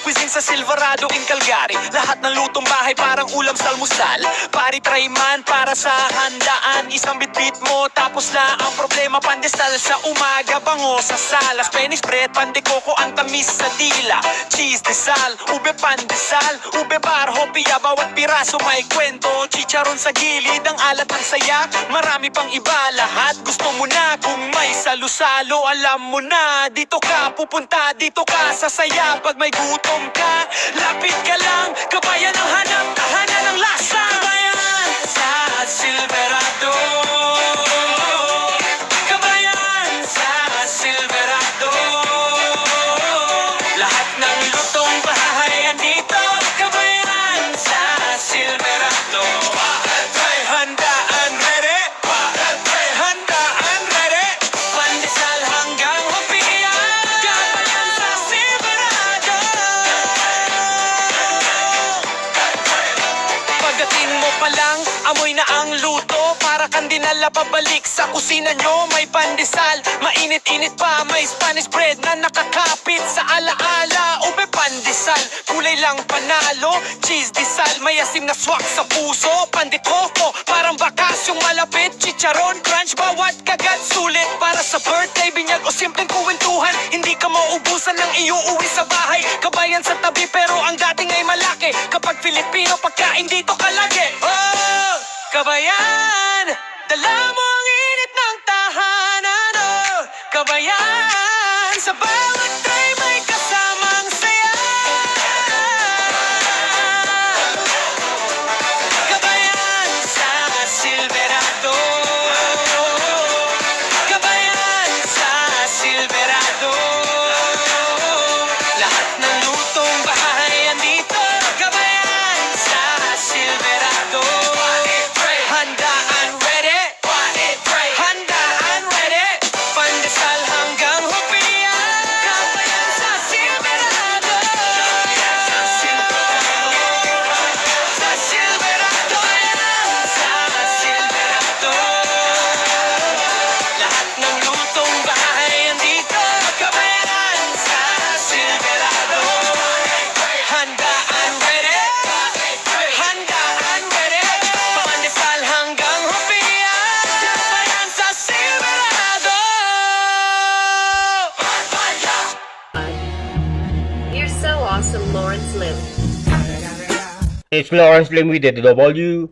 cuisine sa Silverado in Calgary. Lahat ng lutong bahay parang ulam sa almusal. Pari try man para sa handaan. Isang bitbit mo tapos na ang problema. Pandesal sa umaga, bango sa sala. Spanish bread, pandekoko ang tamis sa dila. Cheese desal, ube pandesal, ube barho, piya, bawat piraso may kwento. Chicharon sa gilid, ang alat ng saya. Marami pang iba, lahat gusto mo na. Kung may salo-salo, alam mo na. Dito ka pupunta, dito ka sasaya. Pag may gutom ka, lapit ka lang. Kabayan ang hanap, tahanan ng lasa. Kabayan sa Silverado. Kabayan sa Silverado. Lahat ng lutong bahay andito. Kabayan sa Silverado. Handaan ready, handaan ready. Pandesal hanggang hopia. Kabayan sa Silverado. Pagdating mo pa lang, amoy na ang luto. Para kang dinala pabalik sa kusina nyo. May pandesal, mainit-init pa. May Spanish bread na nakakapit sa alaala. Ube pandesal, kulay lang panalo. Cheese desal, may asim na swak sa puso. Pandekoko, parang bakasyong malapit. Chicharon, crunch, bawat kagat sulit. Para sa birthday, binyag o simpleng kuwentuhan. Hindi ka mauubusan ng iuuwi sa bahay. Kabayan sa tabi pero ang dating ay malaki. Kapag Filipino, pagkain dito ka lagi. Oh, kabayan, dala mo ang init ng tahanan. Oh, kabayan, sa bawat tray may kasamang saya. Kabayan sa Silverado. Kabayan sa Silverado. Lahat ng lutong bahay andito. Kabayan sa Silverado. Handaan ready, handaan ready. Pandesal hanggang hopia. Kabayan sa Silverado. Sa Silverado. Sa Silverado. Lahat ng lutong bahay andito. Kabayan sa Silverado. Handaan ready, handaan ready. Pandesal hanggang hopia. Kabayan sa Silverado. You're so awesome, Lawrence Lim. It's Lawrence Lim with the W.